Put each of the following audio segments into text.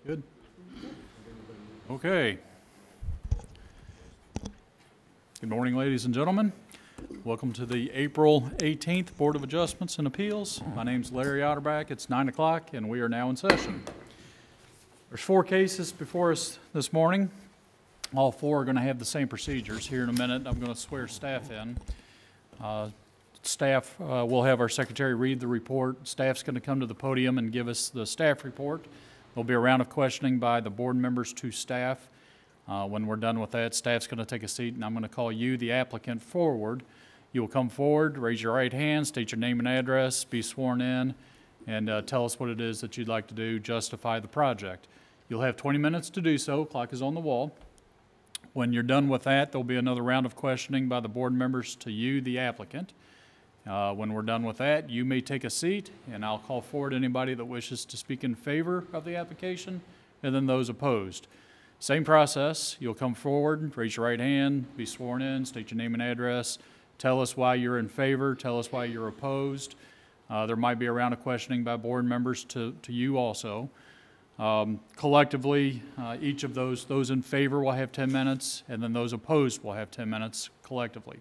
Good. Okay. Good morning, ladies and gentlemen. Welcome to the April 18th Board of Adjustments and Appeals. My name's Larry Otterback. It's 9 o'clock, and we are now in session. There's 4 cases before us this morning. All 4 are going to have the same procedures. Here in a minute, I'm going to swear staff in. Staff will have our secretary read the report. Staff's going to come to the podium and give us the staff report. There'll be a round of questioning by the board members to staff. When we're done with that, staff's going to take a seat, and I'm going to call you, the applicant, forward. You will come forward, raise your right hand, state your name and address, be sworn in, and tell us what it is that you'd like to do, justify the project. You'll have 20 minutes to do so. Clock is on the wall. When you're done with that, there'll be another round of questioning by the board members to you, the applicant. When we're done with that, you may take a seat, and I'll call forward anybody that wishes to speak in favor of the application, and then those opposed. Same process. You'll come forward, raise your right hand, be sworn in, state your name and address, tell us why you're in favor, tell us why you're opposed. There might be a round of questioning by board members to you also. Collectively, each of those in favor will have 10 minutes, and then those opposed will have 10 minutes collectively.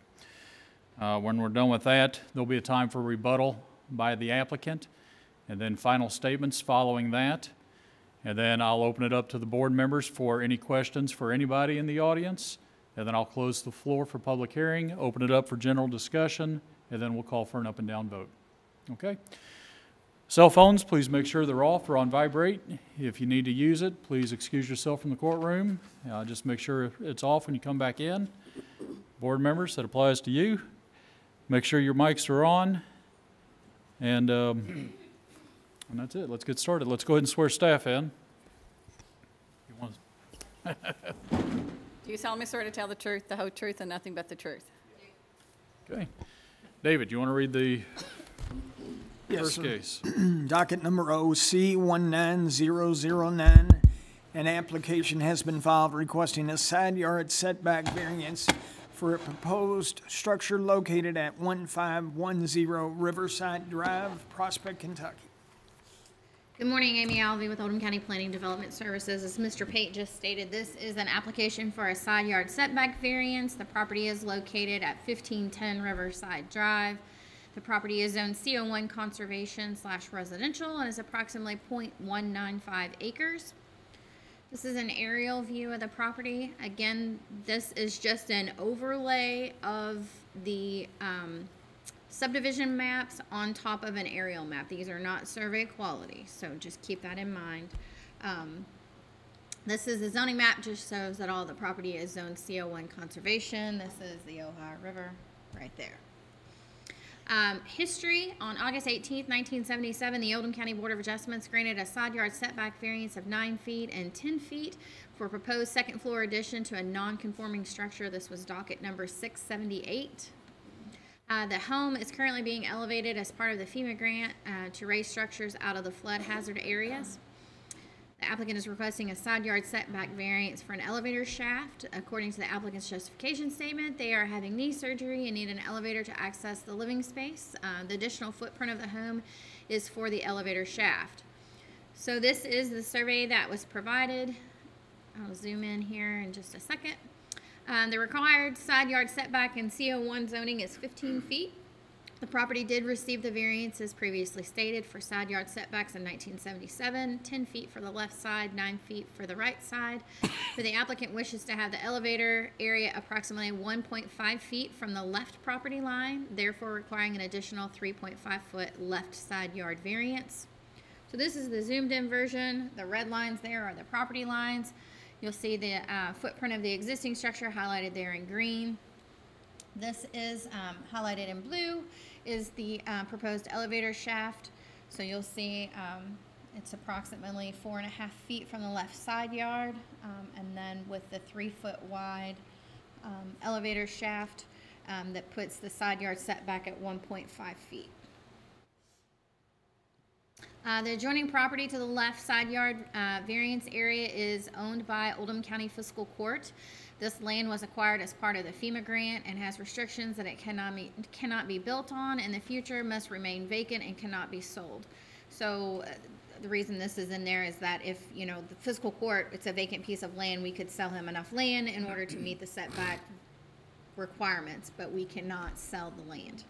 When we're done with that, there'll be a time for rebuttal by the applicant, and then final statements following that. And then I'll open it up to the board members for any questions for anybody in the audience. And then I'll close the floor for public hearing, open it up for general discussion, and then we'll call for an up and down vote. Okay? Cell phones, please make sure they're off or on vibrate. If you need to use it, please excuse yourself from the courtroom. Just make sure it's off when you come back in. Board members, that applies to you. Make sure your mics are on. And that's it. Let's get started. Let's go ahead and swear staff in. Do you solemnly swear to tell the truth, the whole truth, and nothing but the truth? Okay. David, you want to read the first sir. case? Docket number OC19009. An application has been filed requesting a side yard setback variance for a proposed structure located at 1510 Riverside Drive, Prospect, Kentucky. Good morning, Amy Alvey with Oldham County Planning Development Services. As Mr. Pate just stated, this is an application for a side yard setback variance. The property is located at 1510 Riverside Drive. The property is zoned CO1 conservation/residential and is approximately 0.195 acres. This is an aerial view of the property. Again, this is just an overlay of the subdivision maps on top of an aerial map. These are not survey quality, so just keep that in mind. This is the zoning map, just shows that all the property is zoned CO1 conservation. This is the Ohio River right there. History: on August 18th, 1977, the Oldham County Board of Adjustments granted a side yard setback variance of 9 feet and 10 feet for a proposed second floor addition to a non-conforming structure. This was docket number 678. The home is currently being elevated as part of the FEMA grant to raise structures out of the flood hazard areas. The applicant is requesting a side yard setback variance for an elevator shaft. According to the applicant's justification statement, they are having knee surgery and need an elevator to access the living space. The additional footprint of the home is for the elevator shaft. So this is the survey that was provided. I'll zoom in here in just a second. The required side yard setback in CO1 zoning is 15 feet. The property did receive the variance as previously stated for side yard setbacks in 1977, 10 feet for the left side, 9 feet for the right side. But the applicant wishes to have the elevator area approximately 1.5 feet from the left property line, therefore requiring an additional 3.5 foot left side yard variance. So this is the zoomed in version. The red lines there are the property lines. You'll see the footprint of the existing structure highlighted there in green. This is highlighted in blue is the proposed elevator shaft. So you'll see it's approximately 4.5 feet from the left side yard, and then with the 3 foot wide elevator shaft that puts the side yard setback at 1.5 feet. The adjoining property to the left side yard variance area is owned by Oldham County Fiscal Court. This land was acquired as part of the FEMA grant and has restrictions that it cannot be built on in the future, must remain vacant, and cannot be sold. So the reason this is in there is that if, you know, the fiscal court, it's a vacant piece of land, we could sell him enough land in order to meet the setback requirements, but we cannot sell the land.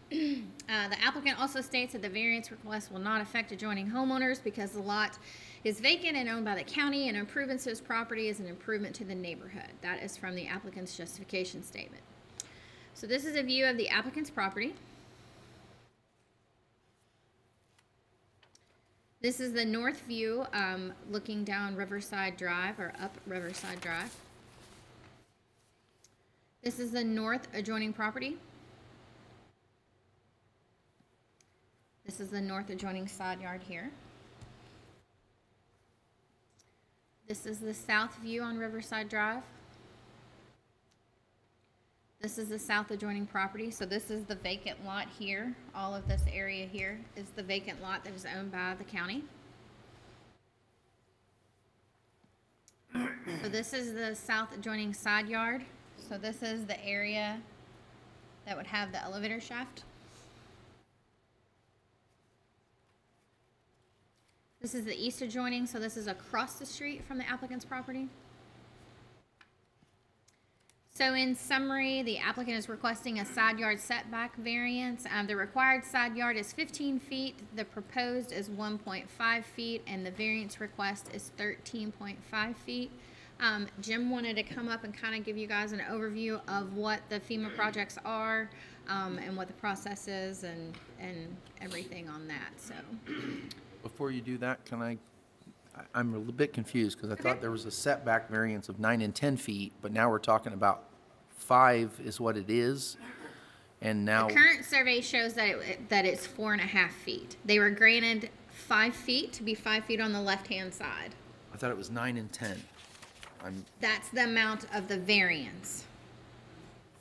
The applicant also states that the variance request will not affect adjoining homeowners because the lot is vacant and owned by the county, and improvements to his property is an improvement to the neighborhood. That is from the applicant's justification statement. So this is a view of the applicant's property. This is the north view, looking down Riverside Drive, or up Riverside Drive. This is the north adjoining property. This is the north adjoining side yard here. This is the south view on Riverside Drive. This is the south adjoining property. So this is the vacant lot here. All of this area here is the vacant lot that is owned by the county. So this is the south adjoining side yard. So this is the area that would have the elevator shaft. This is the east adjoining, so this is across the street from the applicant's property. So in summary, the applicant is requesting a side yard setback variance. The required side yard is 15 feet, the proposed is 1.5 feet, and the variance request is 13.5 feet. Jim wanted to come up and kind of give you guys an overview of what the FEMA projects are, and what the process is, and everything on that, so. Before you do that, I'm a little bit confused because I thought there was a setback variance of 9 and 10 feet, but now we're talking about 5 is what it is, and now. The current survey shows that it's 4.5 feet. They were granted 5 feet to be 5 feet on the left-hand side. I thought it was 9 and 10. That's the amount of the variance,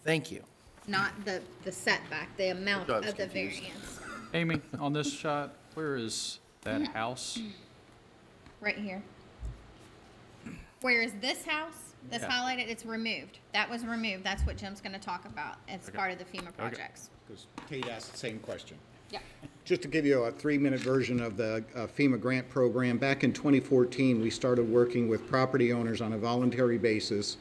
Thank you. not the setback, the amount I was of the confused. variance. Amy, on this shot, where is that house? Right here. Whereas this house that's Yeah. highlighted, it's removed. That was removed. That's what Jim's gonna talk about as Okay. part of the FEMA projects. Because Kate asked the same question. Yeah. Just to give you a 3-minute version of the FEMA grant program, back in 2014, we started working with property owners on a voluntary basis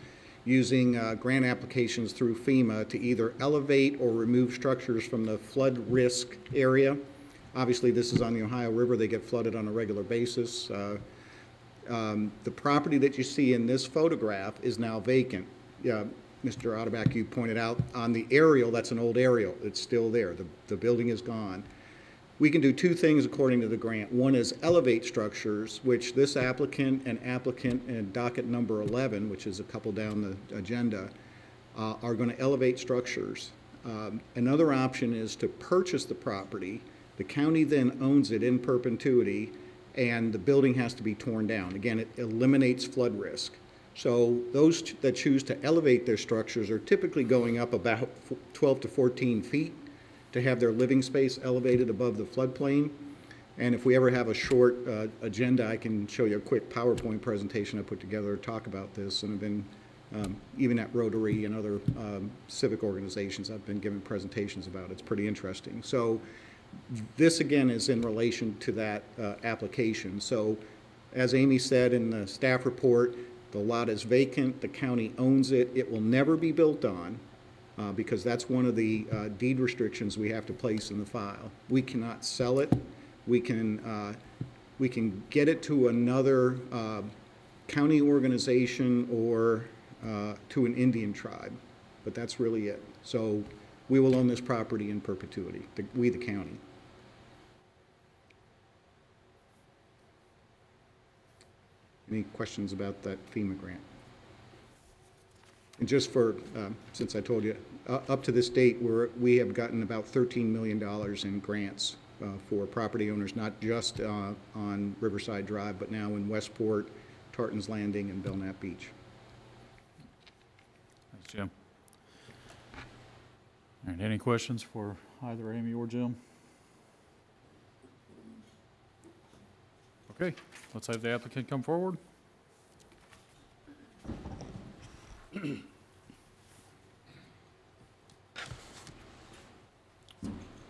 using grant applications through FEMA to either elevate or remove structures from the flood risk area. Obviously, this is on the Ohio River. They get flooded on a regular basis. The property that you see in this photograph is now vacant. Mr. Otterback, you pointed out on the aerial, that's an old aerial. It's still there. The building is gone. We can do 2 things according to the grant. One is elevate structures, which this applicant and docket number 11, which is a couple down the agenda, are going to elevate structures. Another option is to purchase the property. The county then owns it in perpetuity, and the building has to be torn down. Again, it eliminates flood risk. So those that choose to elevate their structures are typically going up about 12 to 14 feet to have their living space elevated above the floodplain. And if we ever have a short agenda, I can show you a quick PowerPoint presentation I put together to talk about this. And I've been, even at Rotary and other civic organizations, I've been giving presentations about it. It's pretty interesting. So this, again, is in relation to that application. So as Amy said in the staff report, the lot is vacant, the county owns it, it will never be built on, because that's one of the deed restrictions we have to place in the file. We cannot sell it. We can get it to another county organization or to an Indian tribe, but that's really it. So we will own this property in perpetuity, we the county. Any questions about that FEMA grant? And just for, since I told you, up to this date, we have gotten about $13 million in grants for property owners, not just on Riverside Drive, but now in Westport, Tartan's Landing, and Belknap Beach. Thanks, Jim. All right, any questions for either Amy or Jim? Okay, let's have the applicant come forward.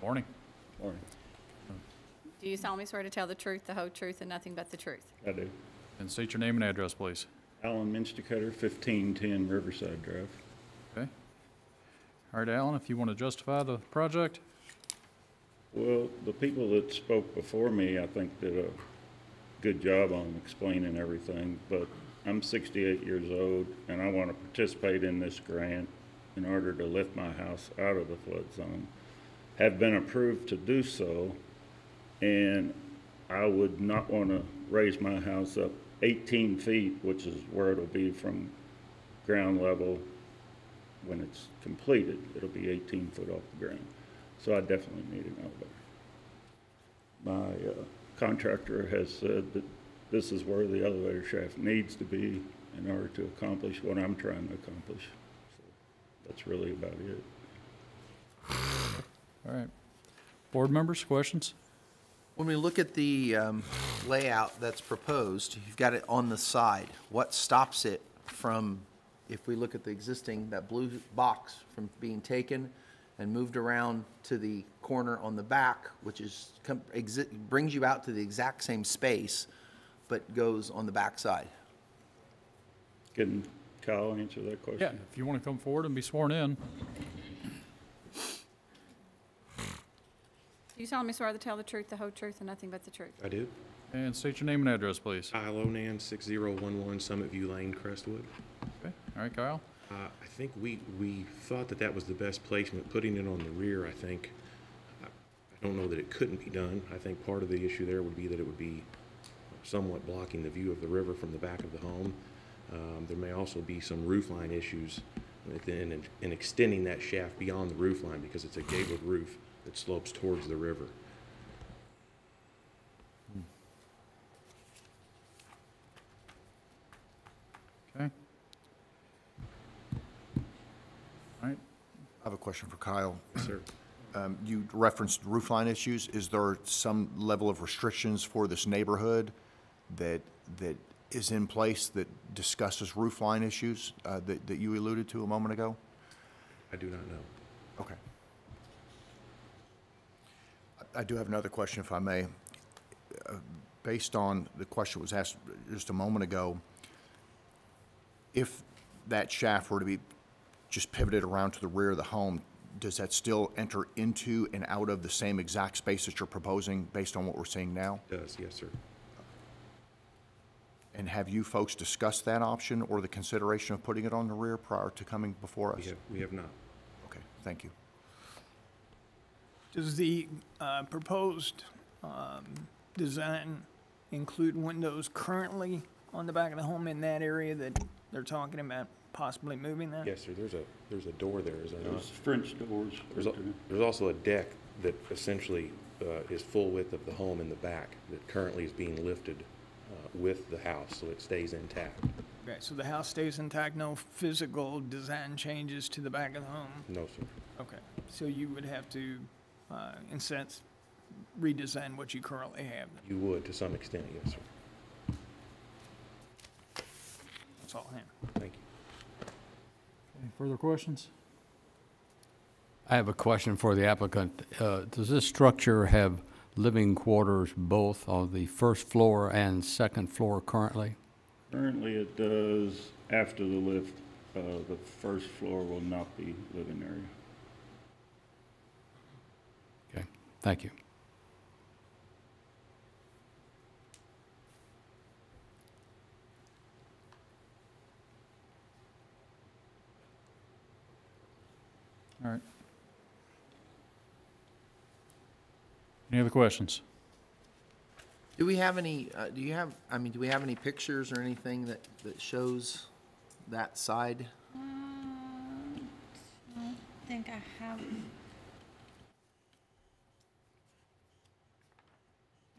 Morning. Morning. Do you solemnly swear to tell the truth, the whole truth, and nothing but the truth? I do. And state your name and address, please. Alan Minstercutter, 1510 Riverside Drive. Okay. All right, Alan, if you want to justify the project? Well, the people that spoke before me, I think, did a good job on explaining everything, but I'm 68 years old, and I want to participate in this grant in order to lift my house out of the flood zone. Have been approved to do so, and I would not want to raise my house up 18 feet, which is where it'll be from ground level when it's completed. It'll be 18 foot off the ground. So I definitely need an elevator. My contractor has said that this is where the elevator shaft needs to be in order to accomplish what I'm trying to accomplish. So that's really about it. All right. Board members, questions? When we look at the layout that's proposed, you've got it on the side. What stops it from, if we look at the existing, that blue box, from being taken and moved around to the corner on the back, which is brings you out to the exact same space, but goes on the back side? Can Kyle answer that question? Yeah, if you want to come forward and be sworn in. Do you solemnly swear to tell the truth, the whole truth, and nothing but the truth? I do. And state your name and address, please. Kyle Onan, 6011 Summit View Lane, Crestwood. Okay. All right, Kyle. I think we thought that that was the best placement, putting it on the rear. I think, I don't know that it couldn't be done. I think part of the issue there would be that it would be somewhat blocking the view of the river from the back of the home. There may also be some roof line issues in extending that shaft beyond the roof line, because it's a gabled roof that slopes towards the river. Okay. All right. I have a question for Kyle. Yes, sir. You referenced roofline issues. Is there some level of restrictions for this neighborhood that is in place that discusses roofline issues that you alluded to a moment ago? I do not know. Okay. I do have another question, if I may. Based on the question that was asked just a moment ago, if that shaft were to be just pivoted around to the rear of the home, does that still enter into and out of the same exact space that you're proposing based on what we're seeing now? It does, yes, sir. And have you folks discussed that option or the consideration of putting it on the rear prior to coming before us? We have not. Okay, thank you. Does the proposed design include windows currently on the back of the home in that area that they're talking about possibly moving that? Yes, sir. There's a door there, is there not? There's French doors. There's also a deck that essentially is full width of the home in the back that currently is being lifted with the house, so it stays intact. Okay, so the house stays intact, no physical design changes to the back of the home? No, sir. Okay, so you would have to, in a sense, redesign what you currently have. You would, to some extent, yes, sir. That's all I have. Thank you. Any further questions? I have a question for the applicant. Does this structure have living quarters both on the first floor and second floor currently? Currently it does. After the lift, the first floor will not be living area. Okay, thank you. All right. Any other questions? Do we have any, do we have any pictures or anything that shows that side? I don't think I have.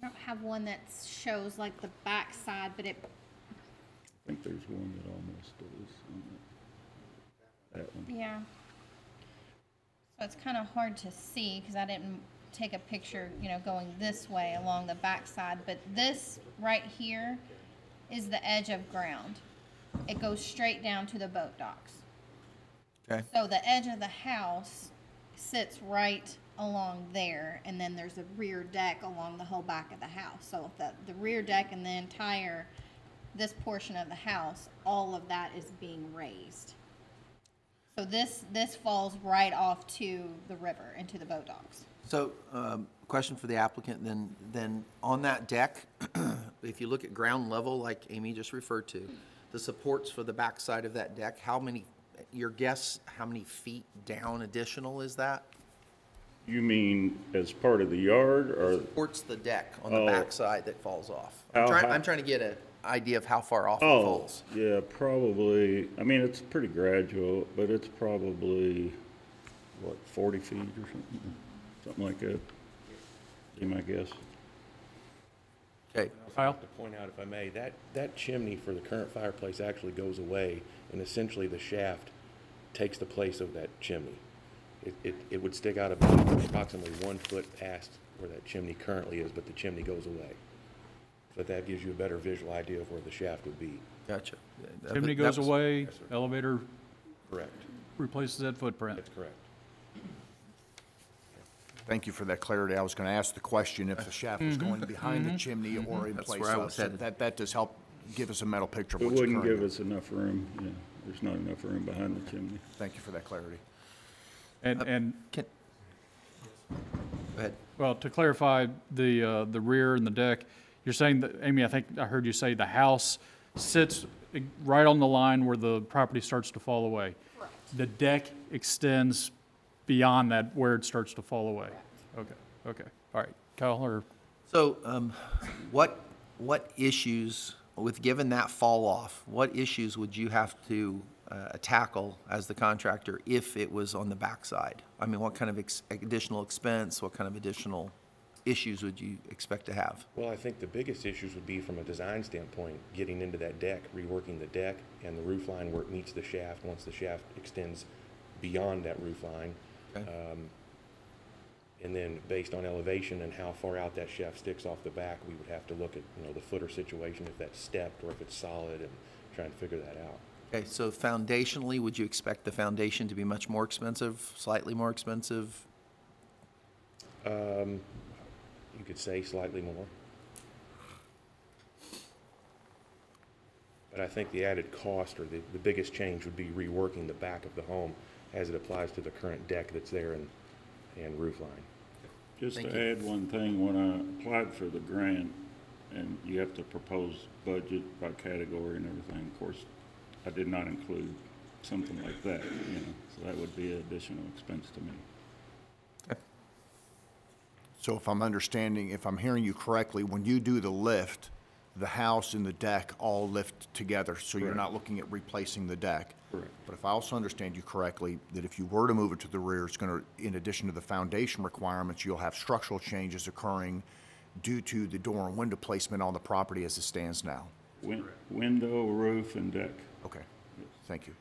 I don't have one that shows like the back side, but it, I think there's one that almost is on that one. yeah. So it's kind of hard to see because I didn't take a picture, going this way along the back side. But this right here is the edge of ground. It goes straight down to the boat docks. Okay. So the edge of the house sits right along there, and then there's a rear deck along the whole back of the house. So the rear deck and the entire, this portion of the house, all of that is being raised. So this falls right off to the river, into the boat docks. So, question for the applicant, then on that deck, if you look at ground level, like Amy just referred to, the supports for the backside of that deck, how many, your guess, how many feet down additional is that? You mean as part of the yard, or? Supports the deck on the Oh. backside that falls off. How high? I'm trying to get an idea of how far off it Oh, falls. yeah, probably, I mean, it's pretty gradual, but it's probably, what, 40 feet or something? Something like that, be my guess. Okay, Kyle? To point out, if I may, that chimney for the current fireplace actually goes away, and essentially the shaft takes the place of that chimney. It would stick out about approximately 1 foot past where that chimney currently is, but the chimney goes away. But that gives you a better visual idea of where the shaft would be. gotcha. Chimney That goes was- away, Yes, sir. elevator Correct. replaces that footprint. That's correct. Thank you for that clarity. I was going to ask the question if the shaft was going behind the chimney or in That's place where I of. was So headed. that does help give us a mental picture of It what's wouldn't occurring. give us enough room, yeah, there's not enough room behind the chimney. Thank you for that clarity. And, Can, go ahead. well, to clarify, the rear and the deck, you're saying that, Amy, I think I heard you say the house sits right on the line where the property starts to fall away. Correct. The deck extends beyond that where it starts to fall away. Okay, okay, all right. Kyle, or, So, what issues, given that fall off, what issues would you have to tackle as the contractor if it was on the backside? I mean, what kind of additional expense, what kind of additional issues would you expect to have? Well, I think the biggest issues would be from a design standpoint, getting into that deck, reworking the deck and the roof line where it meets the shaft, once the shaft extends beyond that roof line. Okay. And then based on elevation and how far out that shaft sticks off the back, we would have to look at, the footer situation, if that's stepped or if it's solid, and try and figure that out. Okay, so foundationally, would you expect the foundation to be much more expensive, slightly more expensive? You could say slightly more. But I think the added cost or the biggest change would be reworking the back of the home as it applies to the current deck that's there and roof line. Just Thank to add one thing, when I applied for the grant, and you have to propose budget by category and everything, of course, I did not include something like that, so that would be an additional expense to me. So if I'm understanding, if I'm hearing you correctly, when you do the lift, the house and the deck all lift together, so you're Correct. not looking at replacing the deck. Correct. But if I also understand you correctly, that if you were to move it to the rear, it's going to, in addition to the foundation requirements, you'll have structural changes occurring due to the door and window placement on the property as it stands now. Window, roof, and deck. Okay, thank you.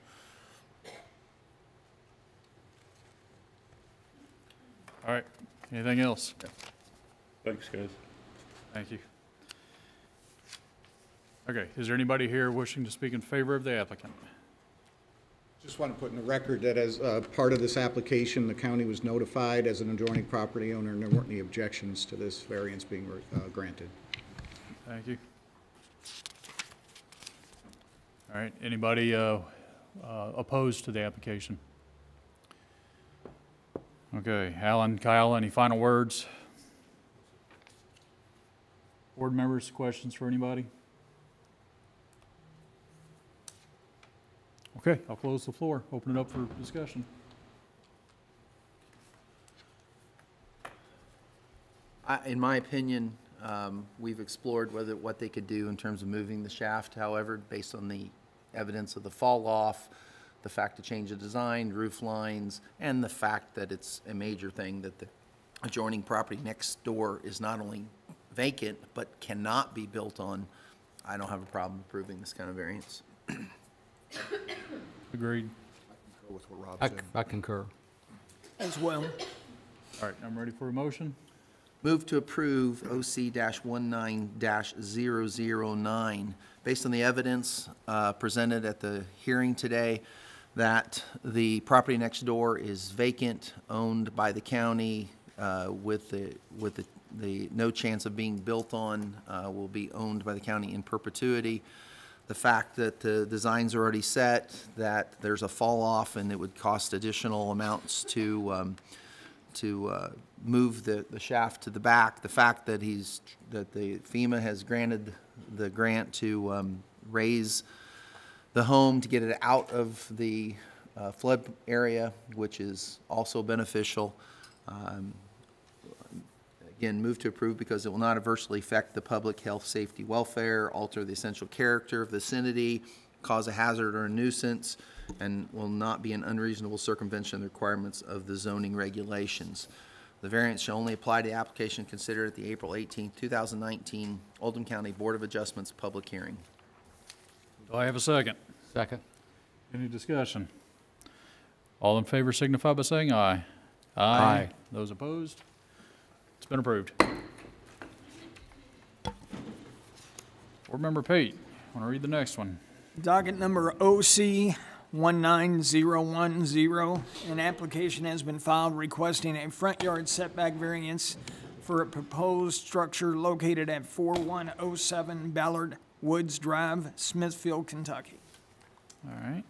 all right, anything else? Thanks, guys. Thank you. Okay, is there anybody here wishing to speak in favor of the applicant? Just want to put in the record that as part of this application, the county was notified as an adjoining property owner, and there weren't any objections to this variance being granted. Thank you. All right, anybody opposed to the application? Okay, Alan, Kyle, any final words? Board members, questions for anybody? Okay, I'll close the floor, open it up for discussion. In my opinion, we've explored what they could do in terms of moving the shaft. However, based on the evidence of the fall off, the fact to change the design, roof lines, and the fact that it's a major thing that the adjoining property next door is not only vacant, but cannot be built on, I don't have a problem approving this kind of variance. Agreed. Go with what Rob I said. I concur. As well. All right, I'm ready for a motion. Move to approve OC-19-009, based on the evidence presented at the hearing today, that the property next door is vacant, owned by the county, with the no chance of being built on, will be owned by the county in perpetuity. The fact that the design's are already set, that there's a fall off and it would cost additional amounts to move the shaft to the back. The fact that the FEMA has granted the grant to raise the home to get it out of the flood area, which is also beneficial. Again, move to approve because it will not adversely affect the public health, safety, welfare, alter the essential character of the vicinity, cause a hazard or a nuisance, and will not be an unreasonable circumvention of the requirements of the zoning regulations. The variance shall only apply to the application considered at the April 18, 2019 Oldham County Board of Adjustments public hearing. Do I have a second? Second. Any discussion? All in favor signify by saying aye. Aye. Those opposed? It's been approved. Board Member Pate, want to read the next one? Docket number OC 19010. An application has been filed requesting a front yard setback variance for a proposed structure located at 4107 Ballard Woods Drive, Smithfield, Kentucky. All right.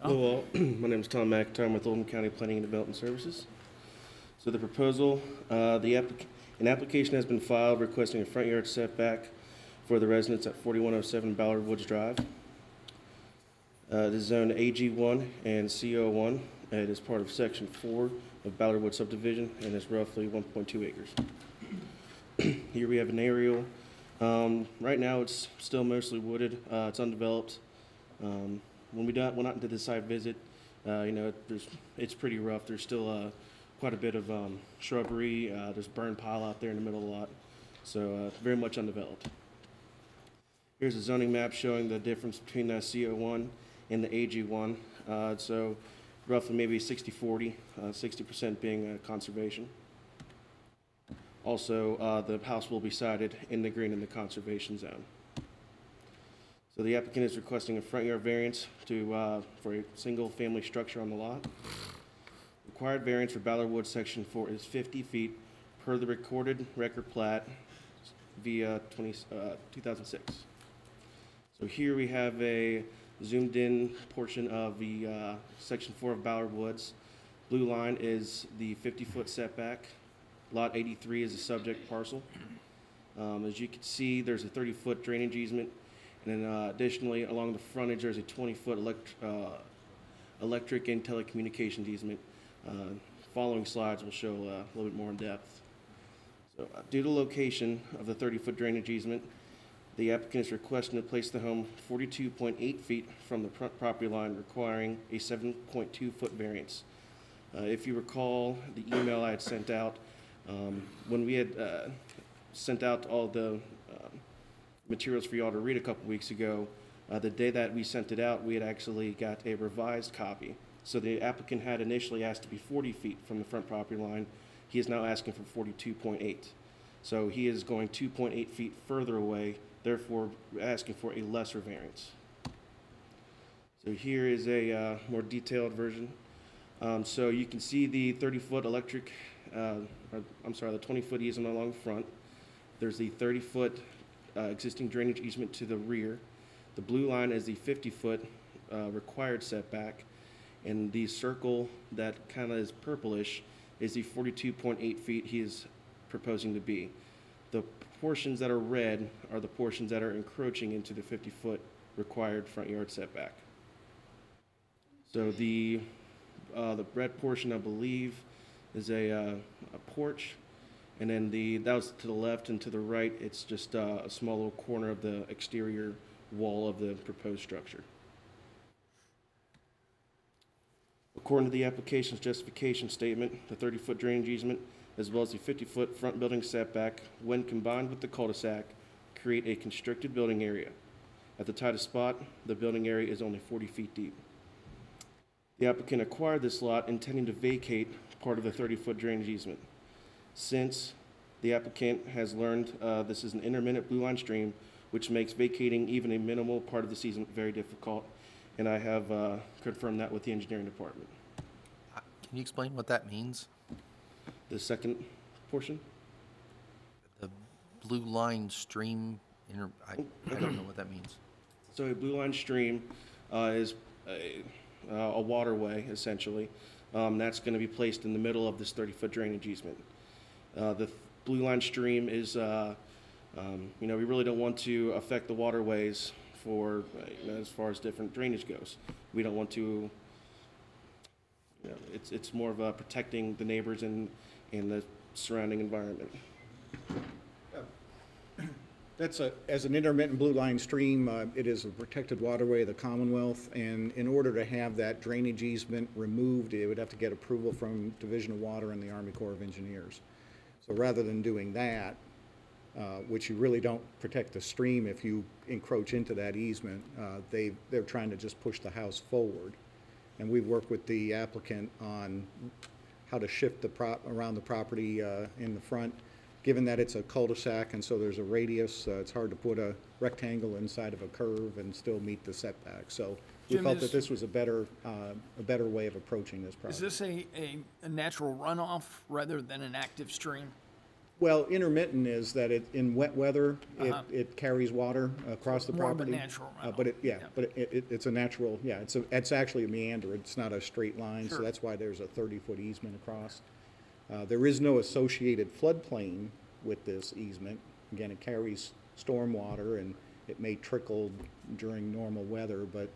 Hello, my name is Tom McIntyre. I'm with Oldham County Planning and Development Services. So the proposal, an application has been filed requesting a front yard setback for the residents at 4107 Ballard Woods Drive. It is zoned AG1 and CO1. It is part of Section 4 of Ballard Woods subdivision and is roughly 1.2 acres. Here we have an aerial. Right now it's still mostly wooded. It's undeveloped. When we went out and did the site visit, it's pretty rough. There's still quite a bit of shrubbery. There's a burn pile out there in the middle of the lot. So very much undeveloped. Here's a zoning map showing the difference between the CO1 and the AG1. So roughly maybe 60-40, 60% being conservation. Also, the house will be sited in the green in the conservation zone. So the applicant is requesting a front yard variance for a single family structure on the lot. Required variance for Ballard Woods Section 4 is 50 feet per the recorded record plat via 2006. So here we have a zoomed in portion of the Section 4 of Ballard Woods. Blue line is the 50-foot setback. Lot 83 is the subject parcel. As you can see, there's a 30-foot drainage easement. And then additionally, along the frontage, there's a 20-foot electric and telecommunications easement. Following slides will show a little bit more in depth. So due to location of the 30-foot drainage easement, the applicant is requesting to place the home 42.8 feet from the property line, requiring a 7.2-foot variance. If you recall the email I had sent out, when we had sent out all the materials for y'all to read a couple weeks ago, the day that we sent it out, we had actually got a revised copy. So the applicant had initially asked to be 40 feet from the front property line. He is now asking for 42.8. So he is going 2.8 feet further away, therefore asking for a lesser variance. So here is a more detailed version. So you can see the 30-foot electric, the 20-foot easement along the front. There's the 30-foot existing drainage easement to the rear. The blue line is the 50-foot required setback, and the circle that kind of is purplish is the 42.8 feet he is proposing to be. The portions that are red are the portions that are encroaching into the 50-foot required front yard setback. So the red portion, I believe, is a porch. And then that was to the left, and to the right, it's just a small little corner of the exterior wall of the proposed structure. According to the application's justification statement, the 30-foot drainage easement, as well as the 50-foot front building setback, when combined with the cul-de-sac, create a constricted building area. At the tightest spot, the building area is only 40 feet deep. The applicant acquired this lot intending to vacate part of the 30-foot drainage easement. Since the applicant has learned this is an intermittent blue line stream, which makes vacating even a minimal part of the easement very difficult, and I have confirmed that with the engineering department. Can you explain what that means? the second portion. The blue line stream, I don't know what that means. So a blue line stream is a waterway, essentially. That's going to be placed in the middle of this 30-foot drainage easement. The blue line stream is, we really don't want to affect the waterways for, as far as different drainage goes. We don't want to, it's more of protecting the neighbors and the surrounding environment. As an intermittent blue line stream, it is a protected waterway of the Commonwealth, and in order to have that drainage easement removed, it would have to get approval from Division of Water and the Army Corps of Engineers. So rather than doing that, which you really don't protect the stream if you encroach into that easement, they're trying to just push the house forward. And we've worked with the applicant on how to shift around the property in the front. Given that it's a cul-de-sac and so there's a radius, it's hard to put a rectangle inside of a curve and still meet the setback. So we Jim, felt that this was a better way of approaching this project. Is this a natural runoff rather than an active stream? Well, intermittent is that in wet weather, it carries water across the More of a property. natural runoff. But it's a natural, it's actually a meander. It's not a straight line, so Sure. that's why there's a 30-foot easement across. There is no associated floodplain with this easement. Again, it carries storm water and it may trickle during normal weather, but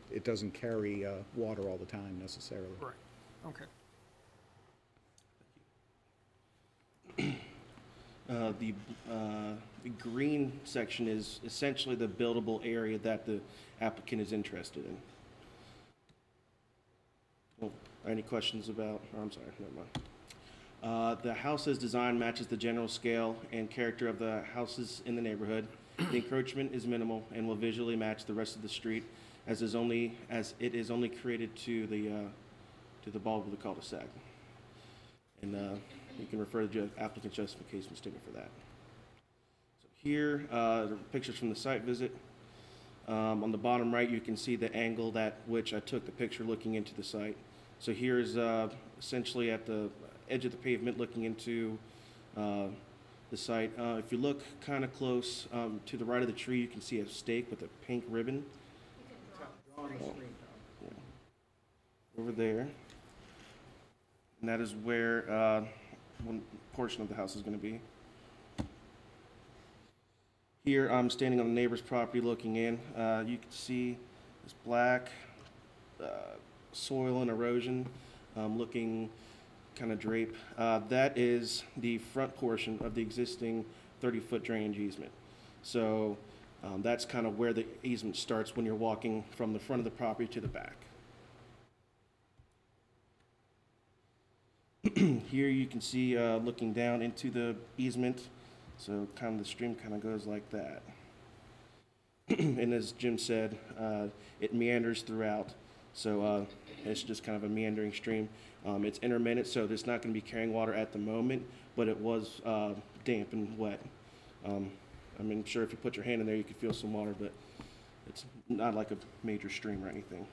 it doesn't carry water all the time necessarily. Right, okay. The green section is essentially the buildable area that the applicant is interested in. Oh, any questions about, I'm sorry, never mind. The house's design matches the general scale and character of the houses in the neighborhood. The encroachment is minimal and will visually match the rest of the street as it is only created to the bulb of the cul-de-sac. And you can refer to the applicant's justification statement for that. So here, the pictures from the site visit. On the bottom right, you can see the angle at which I took the picture looking into the site. So here's essentially at the edge of the pavement looking into the site. If you look kind of close to the right of the tree, you can see a stake with a pink ribbon. Over there. And that is where one portion of the house is going to be. Here, I'm standing on the neighbor's property looking in. You can see this black soil and erosion looking kind of drape. That is the front portion of the existing 30-foot drainage easement. So that's kind of where the easement starts when you're walking from the front of the property to the back. Here you can see looking down into the easement, so kind of the stream kind of goes like that. And as Jim said, it meanders throughout, so it's just kind of a meandering stream. It's intermittent, so it's not going to be carrying water at the moment, but it was damp and wet. I mean, sure, if you put your hand in there, you could feel some water, but it's not like a major stream or anything.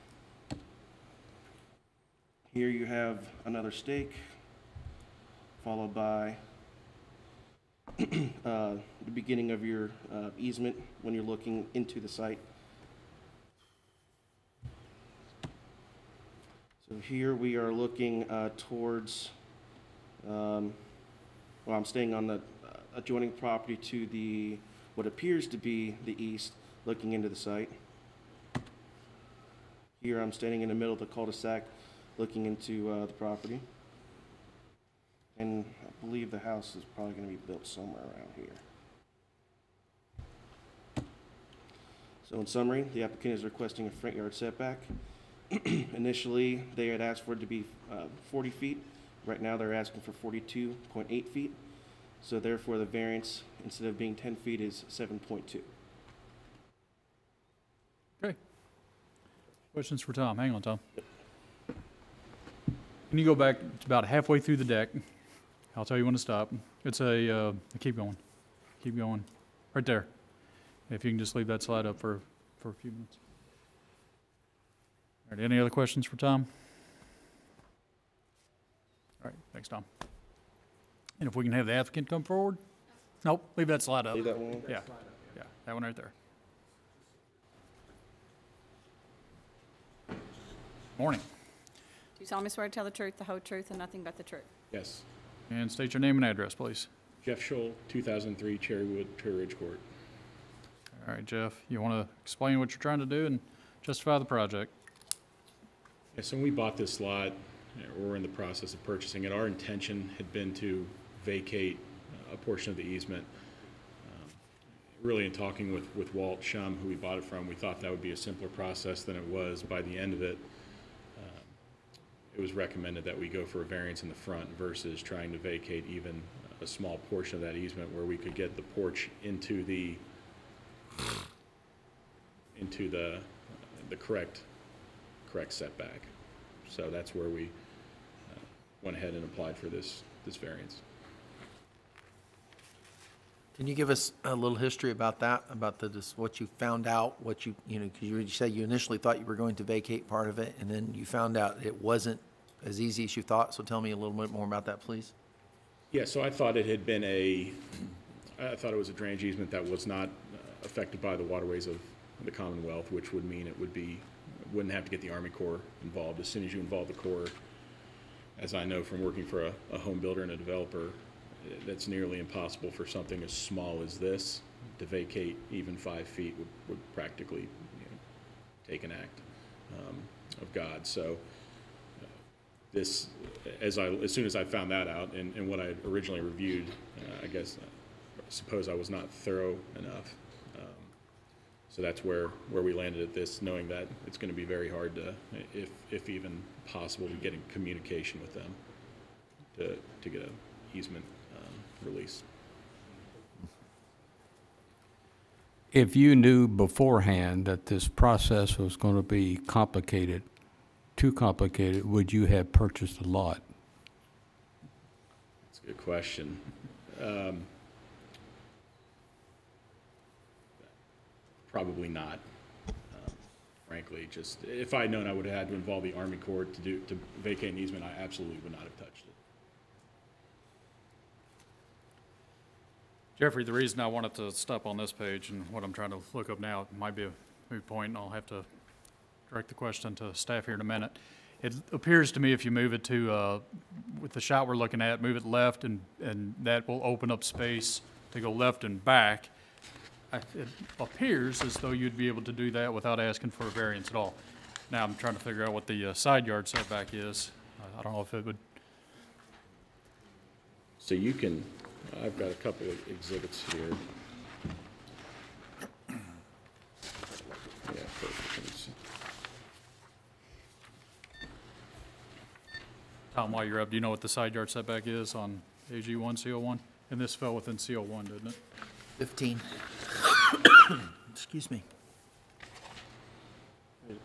Here you have another stake, followed by the beginning of your easement when you're looking into the site. So here we are looking towards, well, I'm staying on the adjoining property to the, what appears to be the east, looking into the site. Here I'm standing in the middle of the cul-de-sac, looking into the property. And I believe the house is probably going to be built somewhere around here. So in summary, the applicant is requesting a front yard setback. Initially, they had asked for it to be 40 feet. Right now, they're asking for 42.8 feet. So therefore, the variance, instead of being 10 feet, is 7.2. Okay. Questions for Tom? Hang on, Tom. Can you go back to about halfway through the deck? I'll tell you when to stop. It's keep going. Keep going. Right there. If you can just leave that slide up for a few minutes. All right, any other questions for Tom? All right, thanks, Tom. And if we can have the applicant come forward? Nope, leave that slide up. Leave that one? Yeah, yeah, that one right there. Morning. Do you solemnly swear to tell the truth, the whole truth, and nothing but the truth? Yes. And state your name and address, please. Jeff Scholl, 2003 Cherrywood, Cherry Ridge Court. All right, Jeff, you want to explain what you're trying to do and justify the project? Yes, when we bought this lot, we're in the process of purchasing it. Our intention had been to vacate a portion of the easement. Really, in talking with Walt Shum, who we bought it from, we thought that would be a simpler process than it was. By the end of it, it was recommended that we go for a variance in the front versus trying to vacate even a small portion of that easement where we could get the porch into the correct setback. So that's where we went ahead and applied for this variance. Can you give us a little history about that, about what you found out, what you know, because you said you initially thought you were going to vacate part of it, and then you found out it wasn't as easy as you thought, so tell me a little bit more about that, please. Yeah, so I thought it had been I thought it was a drainage easement that was not affected by the waterways of the Commonwealth, which would mean it wouldn't have to get the Army Corps involved. As soon as you involve the Corps, as I know from working for a home builder and a developer, that's nearly impossible for something as small as this to vacate even 5 feet would practically take an act of God. So this, as soon as I found that out and what I had originally reviewed, I suppose I was not thorough enough. So that's where we landed at this, knowing that it's going to be very hard to, if even possible, to get in communication with them to get an easement release. If you knew beforehand that this process was going to be complicated, too complicated, would you have purchased the lot? That's a good question. Probably not. Frankly, just if I had known I would have had to involve the Army Corps to vacate an easement, I absolutely would not have touched it. Jeffrey, the reason I wanted to stop on this page and what I'm trying to look up now, it might be a moot point, and I'll have to direct the question to staff here in a minute. It appears to me if you move it to, with the shot we're looking at, move it left, and that will open up space to go left and back. It appears as though you'd be able to do that without asking for a variance at all. Now I'm trying to figure out what the side yard setback is. I don't know if it would. So you can, I've got a couple of exhibits here. Yeah, perfect. Let me see. Tom, while you're up, do you know what the side yard setback is on AG1, CO1? And this fell within CO1, didn't it? 15. Excuse me. Yeah.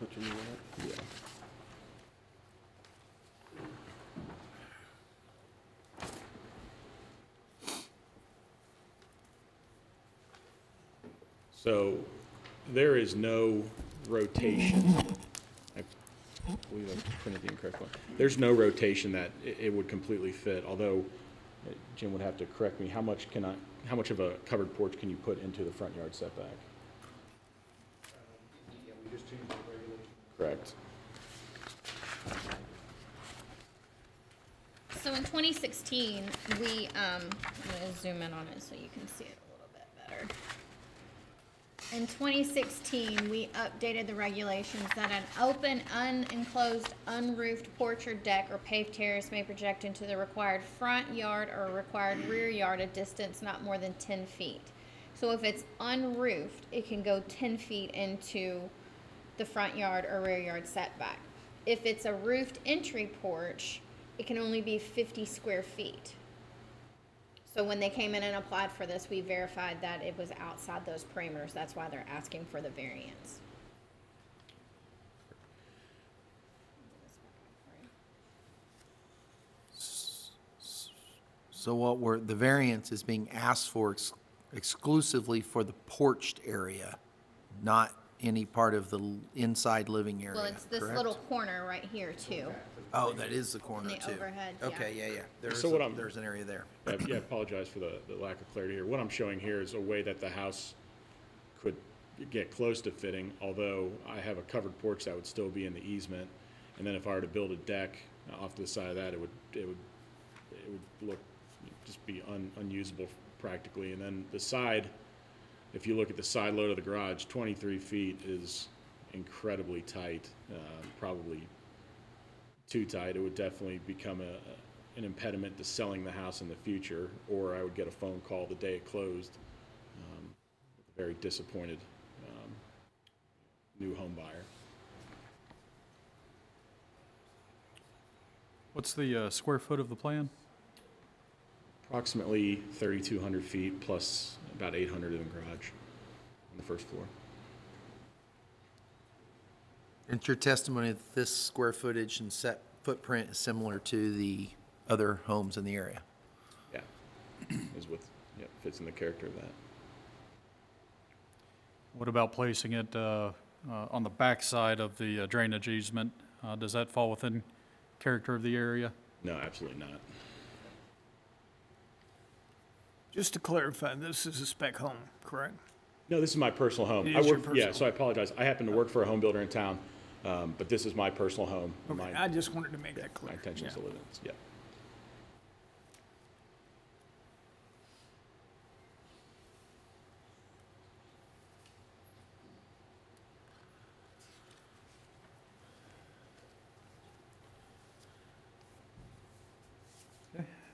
So there is no rotation. I believe I printed the incorrect one. There's no rotation that it would completely fit, although Jim would have to correct me. How much of a covered porch can you put into the front yard setback? Yeah, we just changed the regulation. Correct. So in 2016, we, I'm gonna zoom in on it so you can see it a little bit better. In 2016, we updated the regulations that an open, unenclosed, unroofed porch or deck or paved terrace may project into the required front yard or required rear yard a distance not more than 10 feet. So if it's unroofed, it can go 10 feet into the front yard or rear yard setback. If it's a roofed entry porch, it can only be 50 square feet. So when they came in and applied for this, we verified that it was outside those parameters. That's why they're asking for the variance. So the variance is being asked for exclusively for the porched area, not any part of the inside living area, Well, it's this correct? little corner right here too. Oh, that is the corner the too. overhead, yeah. Okay, yeah. There's, So what I'm- there's an area there. Yeah, I apologize for the lack of clarity here. What I'm showing here is a way that the house could get close to fitting, although I have a covered porch that would still be in the easement. And then if I were to build a deck off to the side of that, it would look, just be unusable practically. And then the side, if you look at the side load of the garage, 23 feet is incredibly tight, probably too tight. It would definitely become an impediment to selling the house in the future, or I would get a phone call the day it closed, with a very disappointed new home buyer. What's the square foot of the plan? Approximately 3,200 feet plus about 800 in the garage on the first floor. It's your testimony that this square footage and set footprint is similar to the other homes in the area? Yeah, fits in the character of that. What about placing it on the back side of the drainage easement? Does that fall within character of the area? No, absolutely not. Just to clarify, this is a spec home, correct? No, this is my personal home. It I is your work, personal. yeah, so I apologize. I happen to work for a home builder in town, but this is my personal home. Okay, I just wanted to make that clear. My intention is to Yeah. live in it, yeah.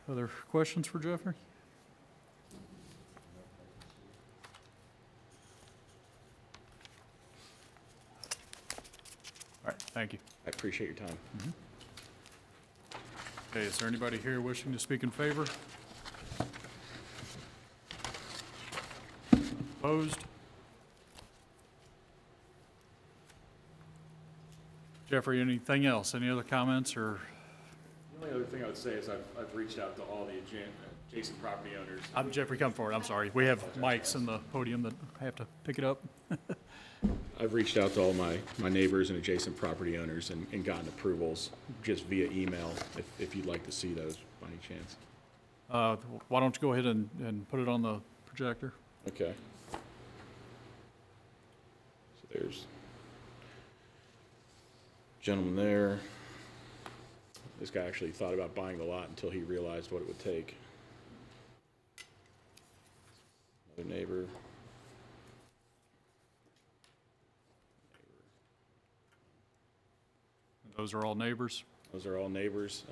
Other questions for Jeffrey? All right, thank you. I appreciate your time. Okay, is there anybody here wishing to speak in favor? Opposed? Jeffrey, anything else? Any other comments or? The only other thing I would say is I've reached out to all the adjacent property owners. I'm Jeffrey, come forward. I'm sorry. We have mics in the podium that have to pick it up. I've reached out to all my neighbors and adjacent property owners and gotten approvals just via email, if you'd like to see those by any chance. Why don't you go ahead and put it on the projector? Okay. So there's gentleman there. This guy actually thought about buying the lot until he realized what it would take. Another neighbor. Those are all neighbors? Those are all neighbors.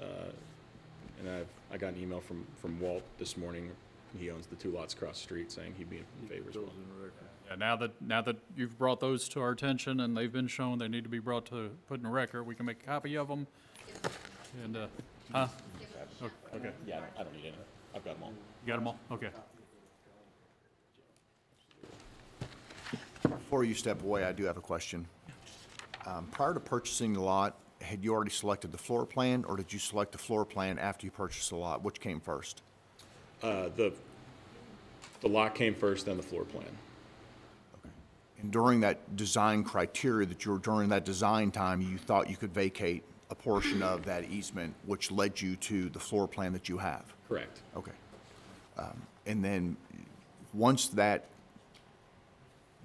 And I got an email from Walt this morning. He owns the two lots across the street, saying he'd be in favor as well. Yeah, now that you've brought those to our attention and they've been shown, they need to be put in a record. We can make a copy of them. And, huh? Okay. Yeah, I don't need any. I've got them all. You got them all? Okay. Before you step away, I do have a question. Prior to purchasing the lot, had you already selected the floor plan, or did you select the floor plan after you purchased the lot? Which came first? The lot came first, then the floor plan. And during that design criteria during that design time, you thought you could vacate a portion of that easement, which led you to the floor plan that you have? Correct. Okay. And then, once that,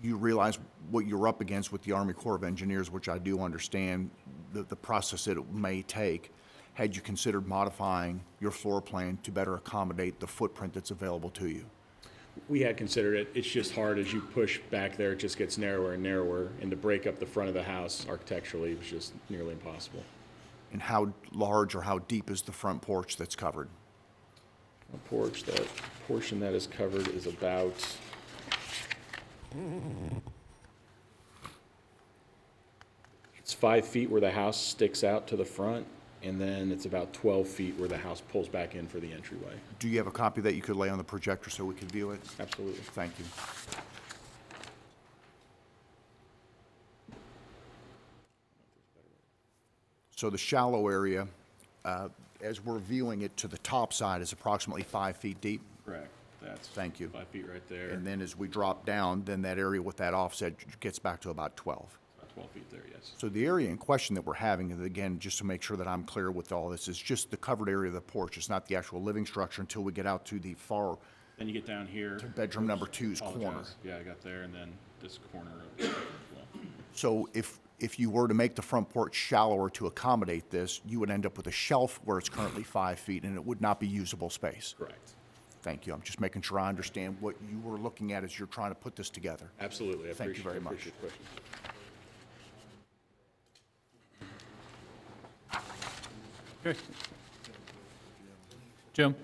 you realize what you're up against with the Army Corps of Engineers, which I do understand the process that it may take, had you considered modifying your floor plan to better accommodate the footprint that's available to you? We had considered it. It's just hard as you push back there, it just gets narrower and narrower, and to break up the front of the house architecturally was just nearly impossible. And how large or how deep is the front porch that's covered? The porch, that portion that is covered is about it's 5 feet where the house sticks out to the front, and then it's about 12 feet where the house pulls back in for the entryway. Do you have a copy that you could lay on the projector so we could view it? Absolutely. Thank you. So the shallow area, as we're viewing it to the top side, is approximately 5 feet deep? Correct. That's Thank you. 5 feet right there. And then as we drop down, then that area with that offset gets back to about 12. About 12 feet there, yes. So the area in question that we're having, and again, just to make sure that I'm clear with all this, is just the covered area of the porch. It's not the actual living structure until we get out to the far Then you get down here. bedroom number two's Apologize. corner. Yeah, I got there, and then this corner of the as well. So if you were to make the front porch shallower to accommodate this, you would end up with a shelf where it's currently 5 feet, and it would not be usable space. Correct. Thank you. I'm just making sure I understand what you were looking at as you're trying to put this together. Absolutely. Thank you very much. Appreciate the question. Okay. Jim?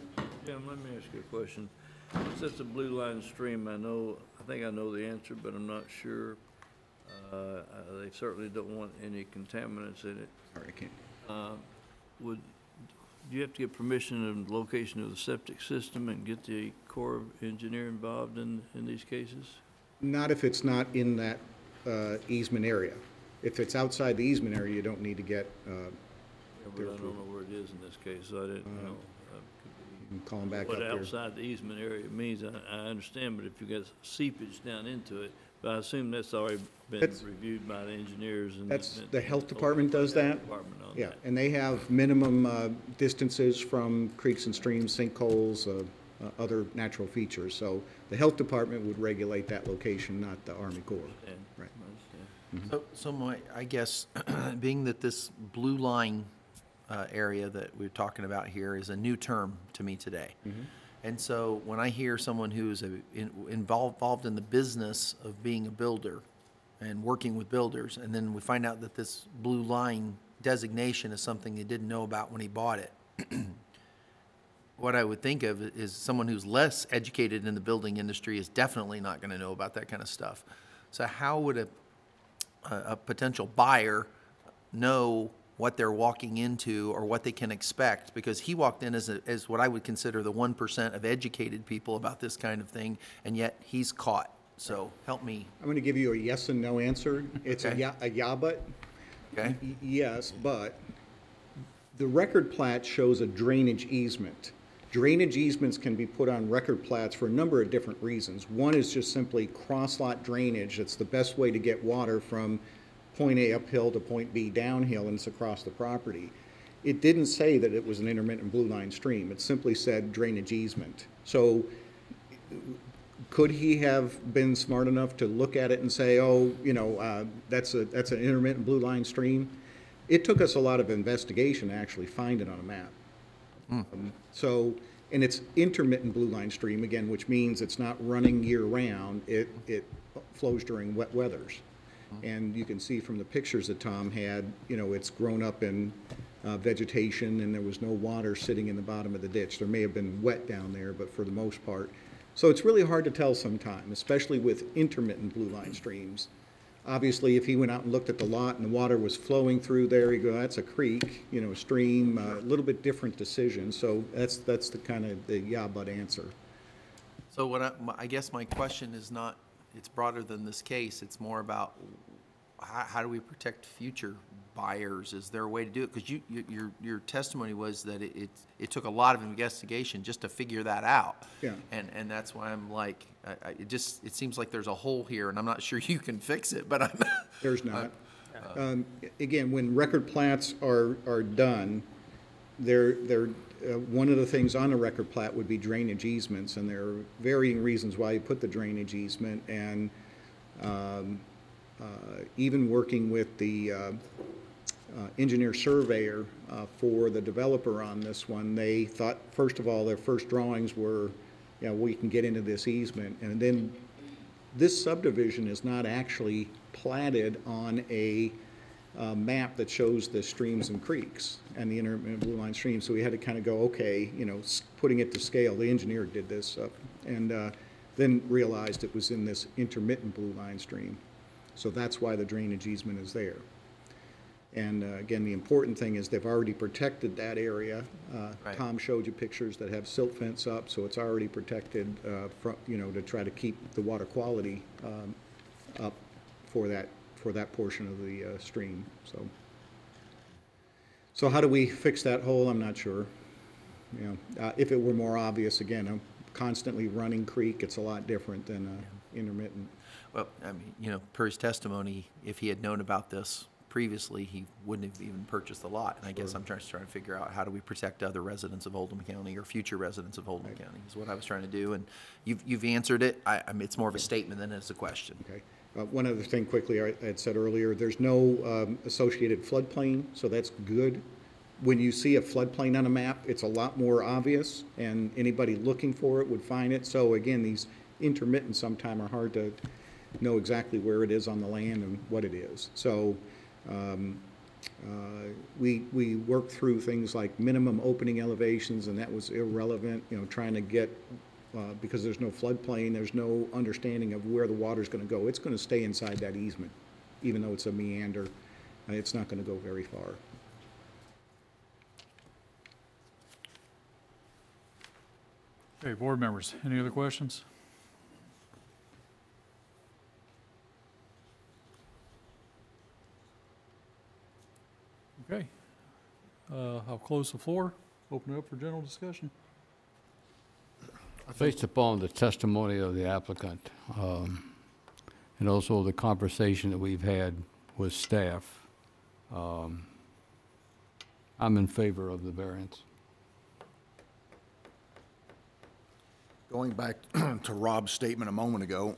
Jim, let me ask you a question. Since it's a blue line stream, I think I know the answer, but I'm not sure. They certainly don't want any contaminants in it. Sorry, I can't. Do you have to get permission of location of the septic system and get the Corps of Engineer involved in these cases? Not if it's not in that easement area. If it's outside the easement area, you don't need to get, Yeah, but I don't know where it is in this case, so I didn't know. you can call them back up What there. outside the easement area means, I understand, but if you got seepage down into it, but I assume that's already been That's- reviewed by the engineers and. That's, and- the health department does that. Department on Yeah, that. and they have minimum distances from creeks and streams, sinkholes, other natural features. So the health department would regulate that location, not the Army Corps. And- Right. I understand. So I guess, being that this blue line area that we're talking about here is a new term to me today. And so when I hear someone who's involved in the business of being a builder and working with builders, and then we find out that this blue line designation is something he didn't know about when he bought it, what I would think of is someone who's less educated in the building industry is definitely not going to know about that kind of stuff. So how would a potential buyer know what they're walking into or what they can expect? Because he walked in as what I would consider the 1% of educated people about this kind of thing, and yet he's caught. So help me. I'm going to give you a yes and no answer. It's Okay. a yeah, but. Okay. Yes, but the record plat shows a drainage easement. Drainage easements can be put on record plats for a number of different reasons. One is just simply cross-lot drainage. It's the best way to get water from point A uphill to point B downhill, and it's across the property. It didn't say that it was an intermittent blue line stream. It simply said drainage easement. So could he have been smart enough to look at it and say, oh, that's an intermittent blue line stream? It took us a lot of investigation to actually find it on a map. And it's intermittent blue line stream, again, which means it's not running year-round. It flows during wet weathers. And you can see from the pictures that Tom had, it's grown up in vegetation, and there was no water sitting in the bottom of the ditch. There may have been wet down there, but for the most part. So it's really hard to tell sometimes, especially with intermittent blue line streams. Obviously, if he went out and looked at the lot and the water was flowing through there, he'd go, that's a creek, a stream, a little bit different decision. So that's the kind of the yeah, but answer. So I guess my question is not, it's broader than this case. It's more about how do we protect future buyers? Is there a way to do it? Because your testimony was that it took a lot of investigation just to figure that out. Yeah. And that's why I'm like, it seems like there's a hole here, and I'm not sure you can fix it, but I'm. There's not. Again, when record plats are done, they're one of the things on a record plat would be drainage easements, and there are varying reasons why you put the drainage easement. And even working with the engineer surveyor for the developer on this one, they thought, first of all, their first drawings were, we can get into this easement. And then this subdivision is not actually platted on a map that shows the streams and creeks and the intermittent blue line stream. So we had to kind of go, okay, putting it to scale. The engineer did this and then realized it was in this intermittent blue line stream. So that's why the drainage easement is there. And again, the important thing is they've already protected that area. Right. Tom showed you pictures that have silt fence up, so it's already protected from, to try to keep the water quality up for that portion of the stream. So how do we fix that hole? I'm not sure. If it were more obvious, again, constantly running creek. It's a lot different than intermittent. Well, I mean, you know, per his testimony, if he had known about this previously, he wouldn't have even purchased the lot. And I guess I'm just trying to figure out how do we protect other residents of Oldham County or future residents of Oldham County is what I was trying to do. And you've answered it. I mean, it's more of a statement than it's a question. Okay. One other thing quickly, I had said earlier, there's no associated floodplain, so that's good. When you see a floodplain on a map, it's a lot more obvious, and anybody looking for it would find it. So again, these intermittents sometimes are hard to know exactly where it is on the land and what it is. So we worked through things like minimum opening elevations, and that was irrelevant, you know, trying to get, because there's no floodplain, there's no understanding of where the water's going to go. It's going to stay inside that easement, even though it's a meander. It's not going to go very far. Okay, board members, any other questions? Okay, I'll close the floor, open it up for general discussion. Based upon the testimony of the applicant, and also the conversation that we've had with staff, I'm in favor of the variance. Going back to Rob's statement a moment ago,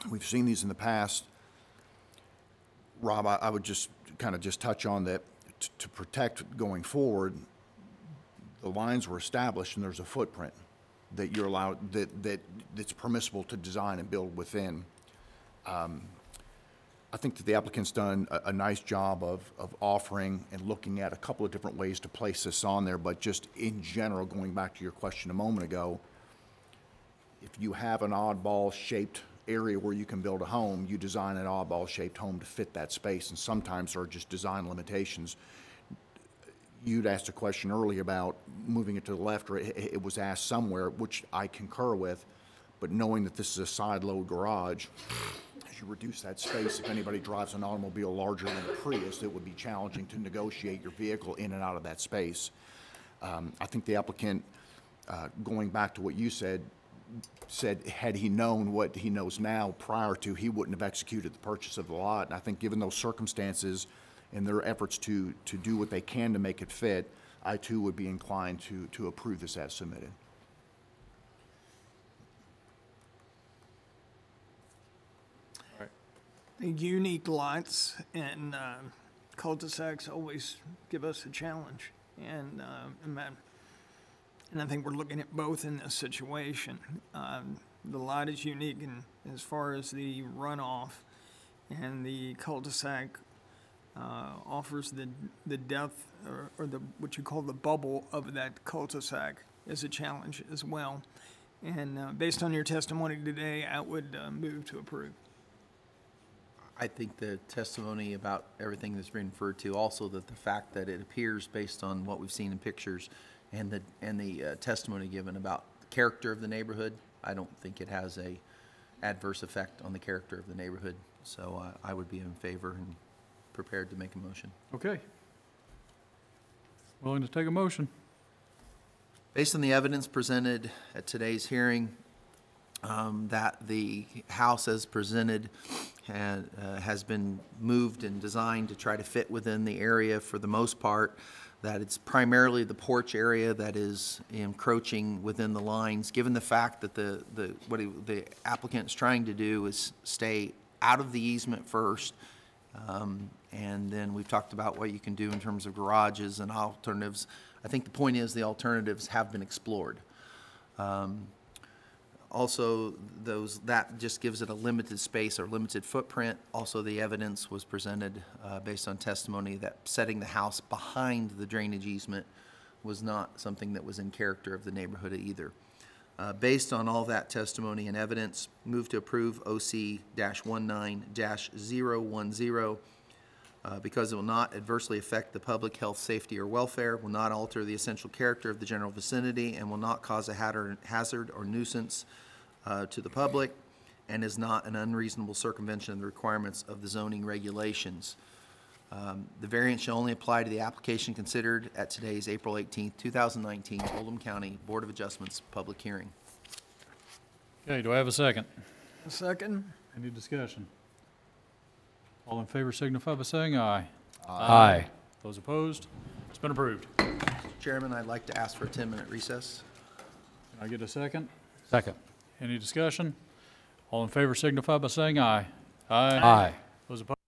we've seen these in the past. Rob, I would just kind of touch on that to protect going forward, the lines were established and there's a footprint that you're allowed, that's permissible to design and build within. I think that the applicant's done a nice job of offering and looking at a couple of different ways to place this on there, but just in general, going back to your question a moment ago, if you have an oddball shaped area where you can build a home, you design an oddball shaped home to fit that space, and sometimes there are just design limitations. You'd asked a question earlier about moving it to the left, or it was asked somewhere, which I concur with, but knowing that this is a side load garage, as you reduce that space, if anybody drives an automobile larger than a Prius, it would be challenging to negotiate your vehicle in and out of that space. I think the applicant, going back to what you said had he known what he knows now prior to, he wouldn't have executed the purchase of the lot. And I think given those circumstances and their efforts to do what they can to make it fit, I too would be inclined to approve this as submitted. The unique lots and cul-de-sacs always give us a challenge, and I think we're looking at both in this situation. The lot is unique in, as far as the runoff, and the cul-de-sac offers the depth or the what you call the bubble of that cul-de-sac is a challenge as well. And based on your testimony today, I would move to approve. I think the testimony about everything that's been referred to, also that the fact that it appears based on what we've seen in pictures and the testimony given about the character of the neighborhood, I don't think it has a adverse effect on the character of the neighborhood. So I would be in favor and prepared to make a motion. Okay. Willing to take a motion? Based on the evidence presented at today's hearing, that the house as presented has been moved and designed to try to fit within the area for the most part, that it's primarily the porch area that is encroaching within the lines, given the fact that the applicant is trying to do is stay out of the easement first, and then we've talked about what you can do in terms of garages and alternatives. I think the point is the alternatives have been explored. Also, that just gives it a limited space or limited footprint. Also, the evidence was presented based on testimony that setting the house behind the drainage easement was not something that was in character of the neighborhood either. Based on all that testimony and evidence, move to approve OC-19-010 because it will not adversely affect the public health, safety, or welfare, will not alter the essential character of the general vicinity, and will not cause a hazard or nuisance to the public, and is not an unreasonable circumvention of the requirements of the zoning regulations. The variance shall only apply to the application considered at today's April 18th, 2019 Oldham County Board of Adjustments public hearing. Okay, do I have a second? A second? Any discussion? All in favor signify by saying aye. Aye. Those opposed? It's been approved. Chairman, I'd like to ask for a 10-minute recess. Can I get a second? Second. Any discussion? All in favor signify by saying aye. Aye. Those opposed?